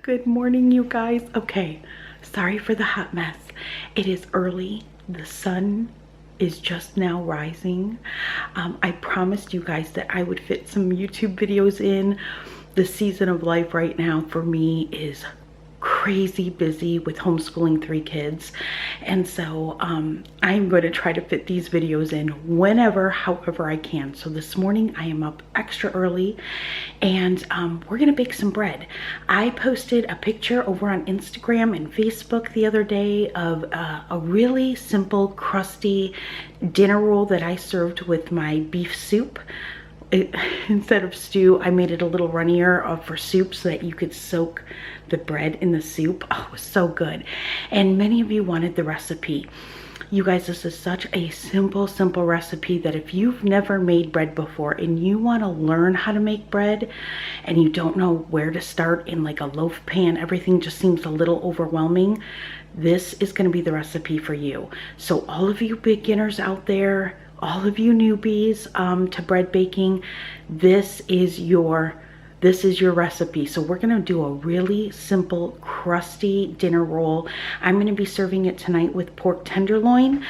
Good morning, you guys. Okay, sorry for the hot mess. It is early. The sun is just now rising. I promised you guys that I would fit some YouTube videos in. The season of life right now for me is crazy busy with homeschooling 3 kids, and so I'm going to try to fit these videos in whenever, however I can. So this morning I am up extra early, and we're gonna bake some bread. I posted a picture over on Instagram and Facebook the other day of a really simple crusty dinner roll that I served with my beef soup. Instead of stew, I made it a little runnier for soup so that you could soak the bread in the soup. Oh, it was so good. And many of you wanted the recipe. You guys, this is such a simple recipe that if you've never made bread before and you want to learn how to make bread and you don't know where to start in like a loaf pan, everything just seems a little overwhelming, this is going to be the recipe for you. So all of you beginners out there, all of you newbies to bread baking, this is your recipe. So we're gonna do a really simple crusty dinner roll. I'm gonna be serving it tonight with pork tenderloin,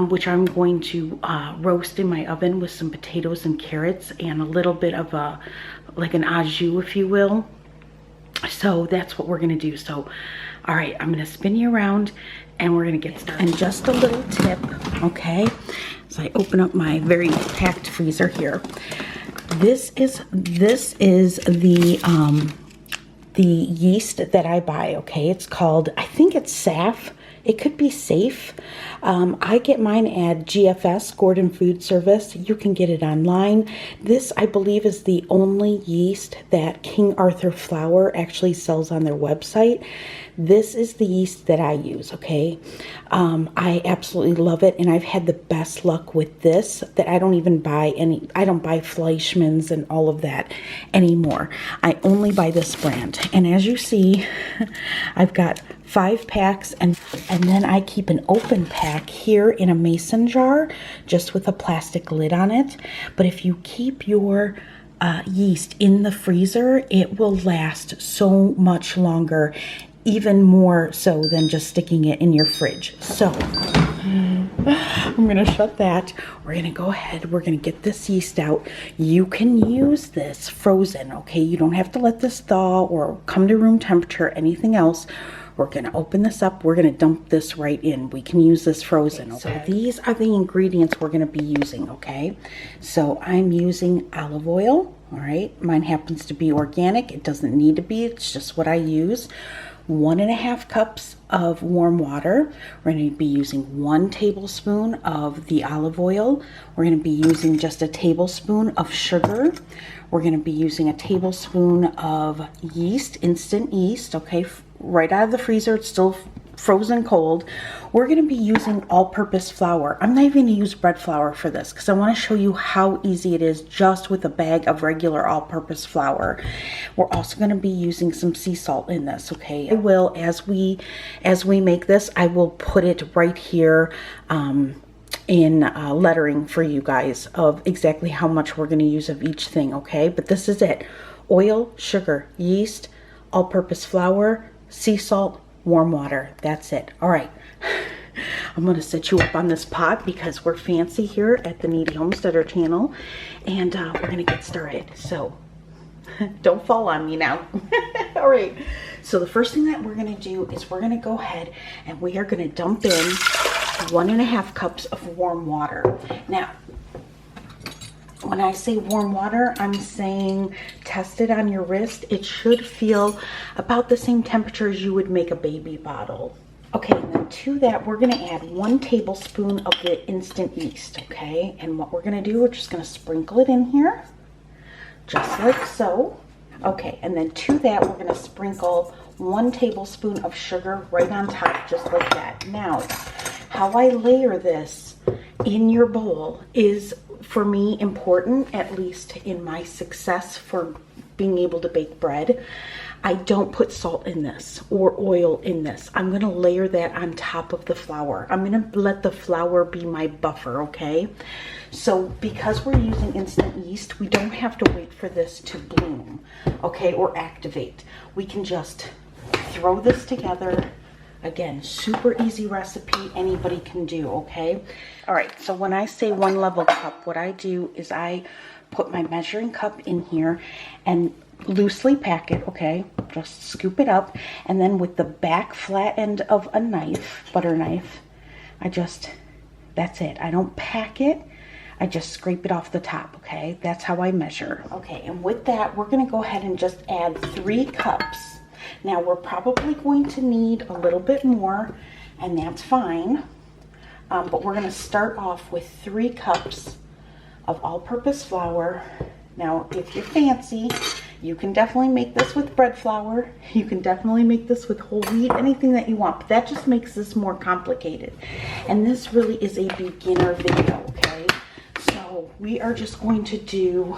which I'm going to roast in my oven with some potatoes and carrots and a little bit of like an au jus, if you will. So that's what we're gonna do. So, all right, I'm gonna spin you around and we're gonna get started. And just a little tip, okay? So I open up my very packed freezer here. This is the yeast that I buy, okay? It's called, I think it's SAF. It could be safe. I get mine at GFS, Gordon Food Service. You can get it online. This, I believe, is the only yeast that King Arthur Flour actually sells on their website. This is the yeast that I use, okay? I absolutely love it, and I've had the best luck with this that I don't even buy I don't buy Fleischmann's and all of that anymore. I only buy this brand. And as you see, I've got 5 packs, and then I keep an open pack here in a mason jar just with a plastic lid on it. But if you keep your yeast in the freezer, it will last so much longer, even more so than just sticking it in your fridge. So I'm gonna shut that. We're gonna go ahead, we're gonna get this yeast out. You can use this frozen, okay? You don't have to let this thaw or come to room temperature, anything else. We're gonna open this up, we're gonna dump this right in. We can use this frozen, okay? So these are the ingredients we're gonna be using, okay? So I'm using olive oil, all right? Mine happens to be organic. It doesn't need to be, it's just what I use. 1.5 cups of warm water. We're going to be using 1 tablespoon of the olive oil. We're going to be using just a tablespoon of sugar. We're going to be using a tablespoon of yeast, instant yeast, okay, right out of the freezer. It's still frozen cold. We're going to be using all-purpose flour. I'm not even going to use bread flour for this because I want to show you how easy it is just with a bag of regular all-purpose flour. We're also going to be using some sea salt in this, okay? I will, as we make this, I will put it right here in lettering for you guys of exactly how much we're going to use of each thing, okay? But this is it. Oil, sugar, yeast, all-purpose flour, sea salt, warm water. That's it. All right. I'm going to set you up on this pot because we're fancy here at the Kneady Homesteader Channel, and we're going to get started. So don't fall on me now. All right. So the first thing that we're going to do is we're going to go ahead and we are going to dump in 1.5 cups of warm water. Now, when I say warm water, I'm saying test it on your wrist. It should feel about the same temperature as you would make a baby bottle. Okay, and then to that, we're gonna add 1 tablespoon of the instant yeast, okay? And what we're gonna do, we're just gonna sprinkle it in here, just like so. Okay, and then to that, we're gonna sprinkle 1 tablespoon of sugar right on top, just like that. Now, how I layer this in your bowl is, for me, important, at least in my success for being able to bake bread. I don't put salt in this or oil in this. I'm going to layer that on top of the flour. I'm going to let the flour be my buffer, okay? So because we're using instant yeast, we don't have to wait for this to bloom, okay, or activate. We can just throw this together. Again, super easy recipe, anybody can do, okay? All right, so when I say 1 level cup, what I do is I put my measuring cup in here and loosely pack it, okay? Just scoop it up, and then with the back flat end of a knife, butter knife, that's it. I don't pack it. I just scrape it off the top, okay? That's how I measure. Okay, and with that, we're gonna go ahead and just add 3 cups. Now, we're probably going to need a little bit more, and that's fine. But we're gonna start off with 3 cups of all-purpose flour. Now, if you're fancy, you can definitely make this with bread flour. You can definitely make this with whole wheat, anything that you want, but that just makes this more complicated. And this really is a beginner video, okay? So we are just going to do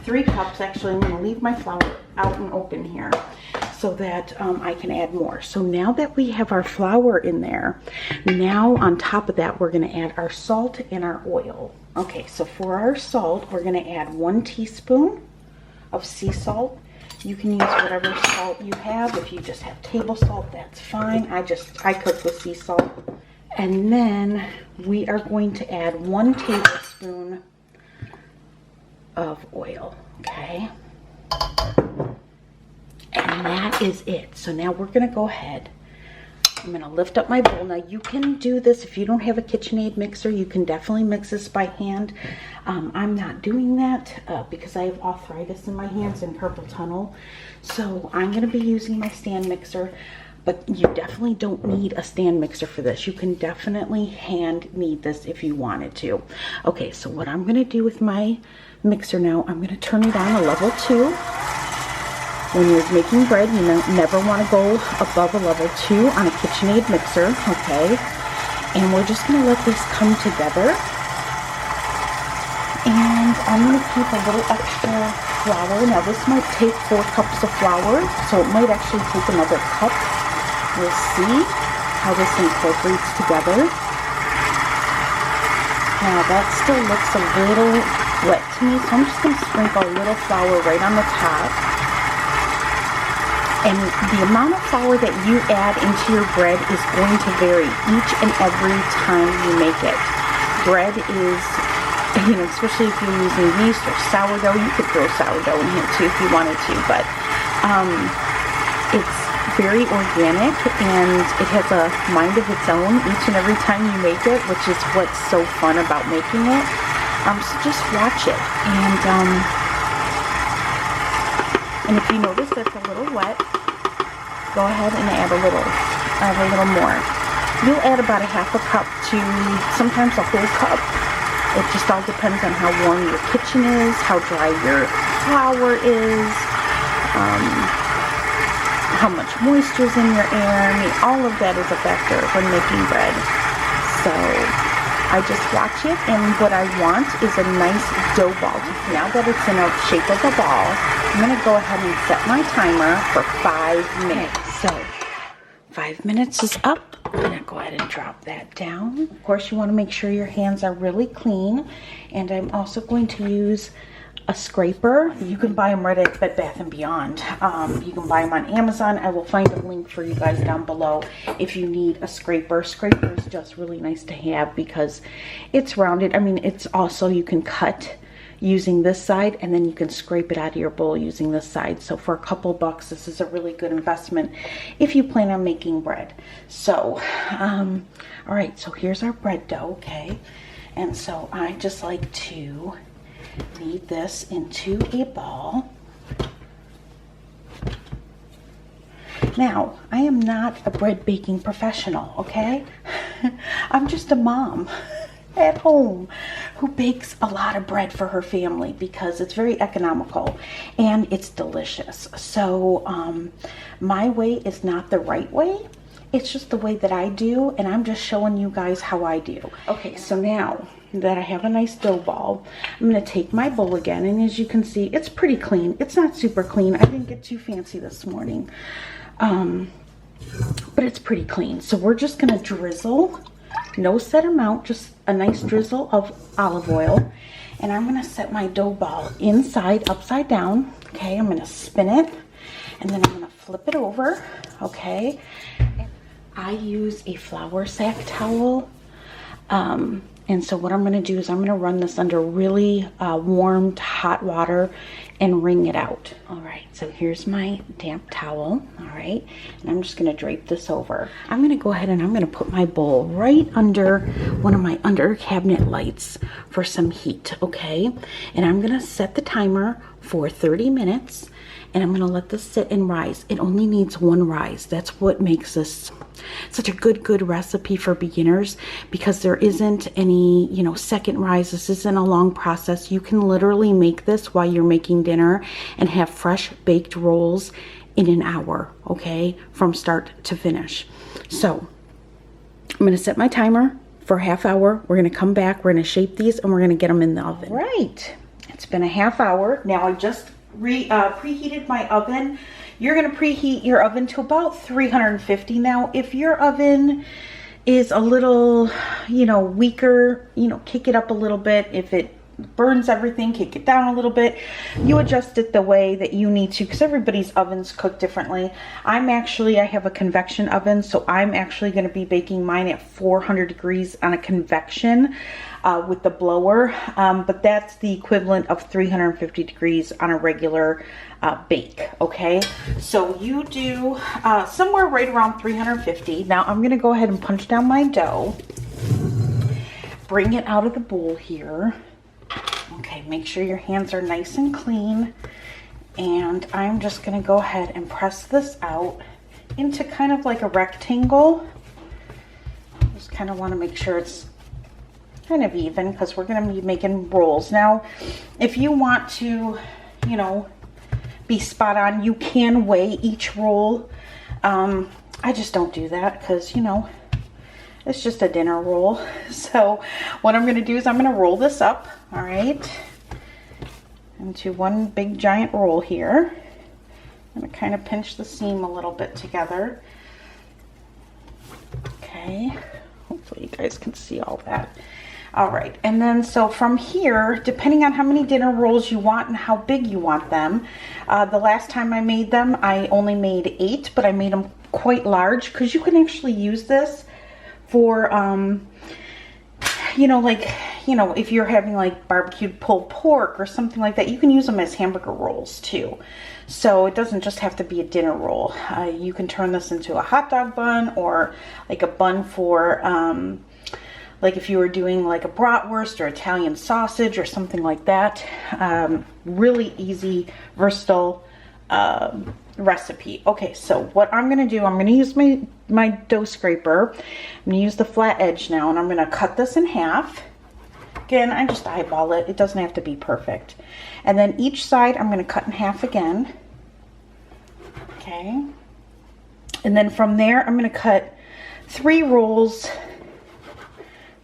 3 cups. Actually, I'm gonna leave my flour out and open here so that I can add more. So now that we have our flour in there, now on top of that, we're gonna add our salt and our oil. Okay, so for our salt, we're gonna add 1 teaspoon of sea salt. You can use whatever salt you have. If you just have table salt, that's fine. I cook with sea salt. And then we are going to add 1 tablespoon of oil, okay? And that is it. So now we're gonna go ahead. I'm gonna lift up my bowl. Now you can do this if you don't have a Kitchenaid mixer. You can definitely mix this by hand. I'm not doing that because I have arthritis in my hands and carpal tunnel. So I'm gonna be using my stand mixer, but you definitely don't need a stand mixer for this. You can definitely hand knead this if you wanted to. Okay, so what I'm gonna do with my mixer now, I'm gonna turn it on a level 2. When you're making bread, you never want to go above a level 2 on a Kitchenaid mixer, okay? And we're just going to let this come together. And I'm going to keep a little extra flour. Now this might take 4 cups of flour, so it might actually take another cup. We'll see how this incorporates together. Now that still looks a little wet to me, so I'm just going to sprinkle a little flour right on the top. And the amount of flour that you add into your bread is going to vary each and every time you make it. Bread is, especially if you're using yeast or sourdough, you could throw sourdough in here too if you wanted to, but it's very organic and it has a mind of its own each and every time you make it, which is what's so fun about making it. So just watch it. And if you notice that's a little wet, go ahead and add a little more. You'll add about a half a cup to sometimes a whole cup. It just all depends on how warm your kitchen is, how dry your flour is, how much moisture is in your air. I mean, all of that is a factor when making bread. So I just watch it, and what I want is a nice dough ball. Now that it's in a shape of a ball, I'm going to go ahead and set my timer for 5 minutes. So 5 minutes is up. I'm going to go ahead and drop that down. Of course, you want to make sure your hands are really clean. And I'm also going to use a scraper. You can buy them right at Bed Bath & Beyond. You can buy them on Amazon. I will find a link for you guys down below if you need a scraper. Scraper is just really nice to have because it's rounded. I mean, it's also, you can cut using this side and then you can scrape it out of your bowl using this side. So for a couple bucks, this is a really good investment if you plan on making bread. So, all right, so here's our bread dough, okay? And so I just like to knead this into a ball. Now, I am not a bread baking professional, okay? I'm just a mom at home who bakes a lot of bread for her family because it's very economical and it's delicious. So my way is not the right way. It's just the way that I do, and I'm just showing you guys how I do. Okay, so now that I have a nice dough ball, I'm going to take my bowl again, and as you can see, it's pretty clean. It's not super clean. I didn't get too fancy this morning, but it's pretty clean. So we're just going to drizzle No set amount, just a nice drizzle of olive oil. And I'm gonna set my dough ball inside, upside down. Okay, I'm gonna spin it, and then I'm gonna flip it over, okay? I use a flour sack towel. And so what I'm going to do is I'm going to run this under really warm hot water and wring it out. All right, so here's my damp towel. All right, and I'm just going to drape this over. I'm going to go ahead and I'm going to put my bowl right under one of my under cabinet lights for some heat, okay? And I'm going to set the timer for 30 minutes. And I'm going to let this sit and rise. It only needs one rise. That's what makes this such a good recipe for beginners, because there isn't any, you know, second rise. This isn't a long process. You can literally make this while you're making dinner and have fresh baked rolls in an hour, okay, from start to finish. So I'm going to set my timer for a half hour. We're going to come back. We're going to shape these and we're going to get them in the oven. Right. It's been a half hour. Now I just preheated my oven. You're going to preheat your oven to about 350. Now, if your oven is a little, you know, weaker, you know, kick it up a little bit. If it burns everything, kick it down a little bit. You adjust it the way that you need to, because everybody's ovens cook differently. I have a convection oven, so I'm actually going to be baking mine at 400 degrees on a convection with the blower, but that's the equivalent of 350 degrees on a regular bake, okay? So you do somewhere right around 350. Now I'm going to go ahead and punch down my dough, bring it out of the bowl here. Okay, make sure your hands are nice and clean, and I'm just going to go ahead and press this out into kind of like a rectangle. Just kind of want to make sure it's kind of even, because we're going to be making rolls. Now, if you want to, you know, be spot on, you can weigh each roll. I just don't do that because, you know, it's just a dinner roll. So what I'm going to do is I'm going to roll this up, all right, into one big giant roll here. I'm going to kind of pinch the seam a little bit together. Okay, hopefully you guys can see all that. All right, and then so from here, depending on how many dinner rolls you want and how big you want them, the last time I made them, I only made 8, but I made them quite large, because you can actually use this for, you know, like, you know, if you're having like barbecued pulled pork or something like that, you can use them as hamburger rolls too. So it doesn't just have to be a dinner roll. You can turn this into a hot dog bun, or like a bun for, like if you were doing like a bratwurst or Italian sausage or something like that. Really easy, versatile recipe. Okay, so what I'm going to do, I'm going to use my dough scraper. I'm going to use the flat edge now, and I'm going to cut this in half. Again, I just eyeball it. It doesn't have to be perfect. And then each side I'm going to cut in half again. Okay. And then from there, I'm going to cut 3 rolls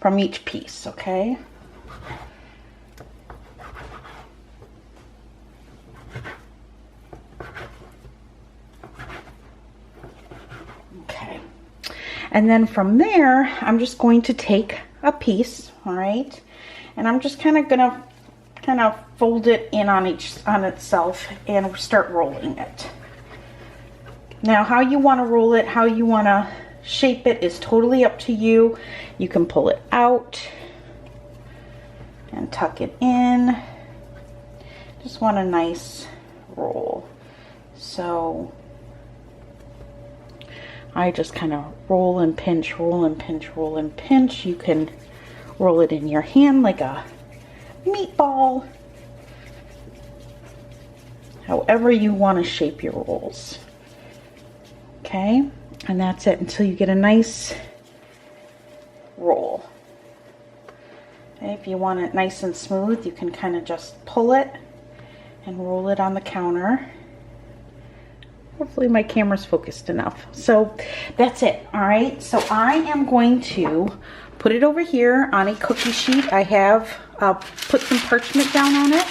from each piece, okay? Okay. And then from there, I'm just going to take a piece, all right? And I'm just kind of gonna fold it in on itself and start rolling it. Now, how you want to roll it, how you want to shape it is totally up to you. You can pull it out and tuck it in. Just want a nice roll. So I just kind of roll and pinch, roll and pinch, roll and pinch. You can roll it in your hand like a meatball. However you want to shape your rolls. Okay, and that's it until you get a nice roll. Okay, if you want it nice and smooth, you can kind of just pull it and roll it on the counter. Hopefully my camera's focused enough. So that's it, all right? So I am going to put it over here on a cookie sheet. I have put some parchment down on it.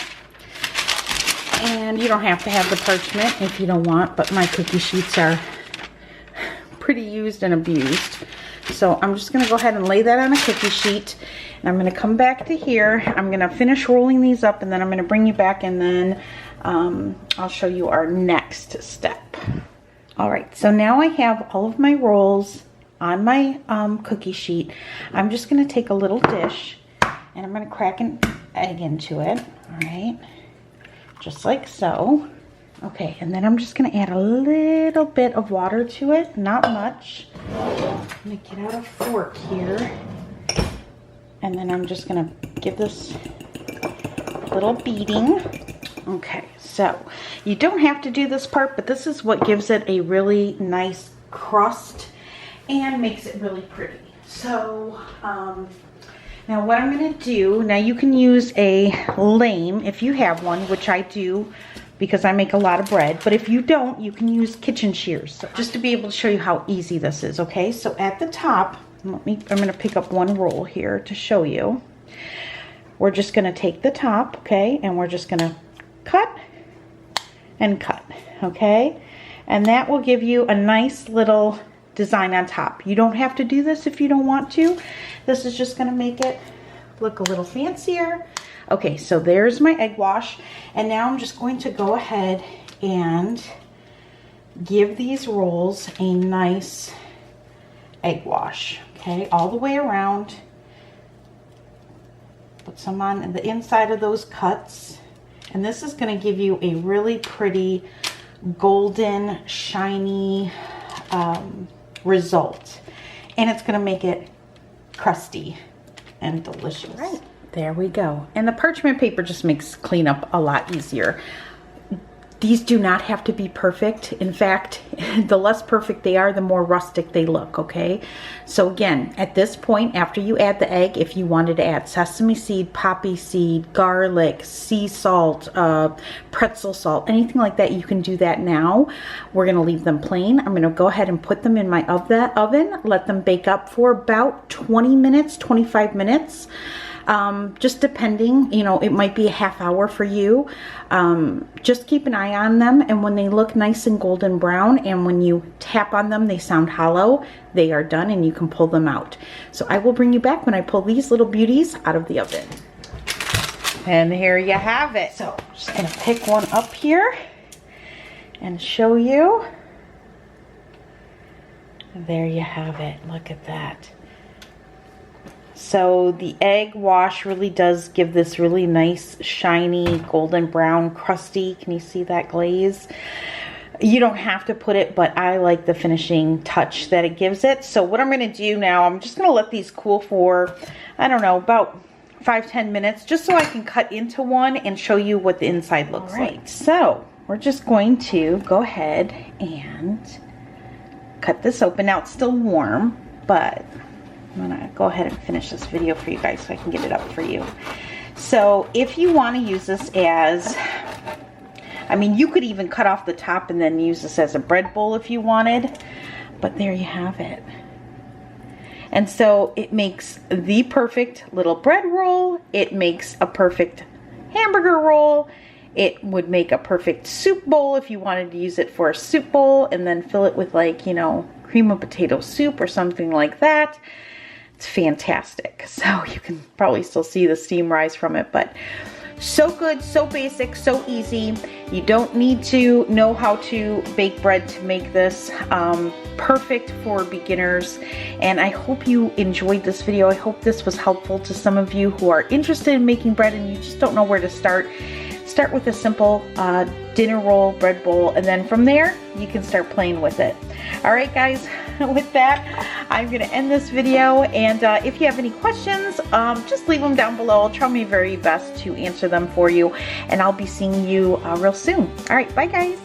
And you don't have to have the parchment if you don't want, but my cookie sheets are pretty used and abused. So I'm just gonna go ahead and lay that on a cookie sheet, and I'm gonna come back to here. I'm gonna finish rolling these up, and then I'm gonna bring you back, and then I'll show you our next step. All right, so now I have all of my rolls on my cookie sheet. I'm just gonna take a little dish, and I'm gonna crack an egg into it, all right? Just like so. Okay, and then I'm just gonna add a little bit of water to it, not much. I'm gonna get out a fork here, and then I'm just gonna give this a little beating. Okay, so you don't have to do this part, but this is what gives it a really nice crust and makes it really pretty. So, now what I'm gonna do, now you can use a lame if you have one, which I do because I make a lot of bread, but if you don't, you can use kitchen shears. So just to be able to show you how easy this is, okay? So at the top, I'm gonna pick up one roll here to show you. We're just gonna take the top, okay? And we're just gonna cut and cut, okay? And that will give you a nice little design on top. You don't have to do this if you don't want to. This is just gonna make it look a little fancier. Okay, so there's my egg wash, and now I'm just going to go ahead and give these rolls a nice egg wash, okay, all the way around. Put some on the inside of those cuts, and this is going to give you a really pretty golden shiny result, and it's going to make it crusty and delicious. Right. There we go. And the parchment paper just makes cleanup a lot easier. These do not have to be perfect. In fact, the less perfect they are, the more rustic they look, okay? So again, at this point, after you add the egg, if you wanted to add sesame seed, poppy seed, garlic, sea salt, pretzel salt, anything like that, you can do that now. We're gonna leave them plain. I'm gonna go ahead and put them in my oven, let them bake up for about 20 minutes, 25 minutes. Just depending, you know, it might be a half hour for you. Just keep an eye on them, and when they look nice and golden brown, and when you tap on them they sound hollow, they are done and you can pull them out. So I will bring you back when I pull these little beauties out of the oven. And here you have it. So I'm just gonna pick one up here and show you. There you have it. Look at that. So the egg wash really does give this really nice, shiny, golden brown, crusty. Can you see that glaze? You don't have to put it, but I like the finishing touch that it gives it. So what I'm going to do now, I'm just going to let these cool for, I don't know, about 5-10 minutes, just so I can cut into one and show you what the inside looks like. So we're just going to go ahead and cut this open. Now it's still warm, but I'm gonna go ahead and finish this video for you guys so I can get it up for you. So if you want to use this as, I mean, you could even cut off the top and then use this as a bread bowl if you wanted, but there you have it. And so it makes the perfect little bread roll. It makes a perfect hamburger roll. It would make a perfect soup bowl if you wanted to use it for a soup bowl and then fill it with, like, you know, cream of potato soup or something like that. It's fantastic. So you can probably still see the steam rise from it, but so good, so basic, so easy. You don't need to know how to bake bread to make this. Perfect for beginners. And I hope you enjoyed this video. I hope this was helpful to some of you who are interested in making bread and you just don't know where to start. Start with a simple dinner roll, bread bowl, and then from there you can start playing with it. All right, guys, with that, I'm going to end this video, and if you have any questions, just leave them down below. I'll try my very best to answer them for you, and I'll be seeing you real soon. All right, bye, guys.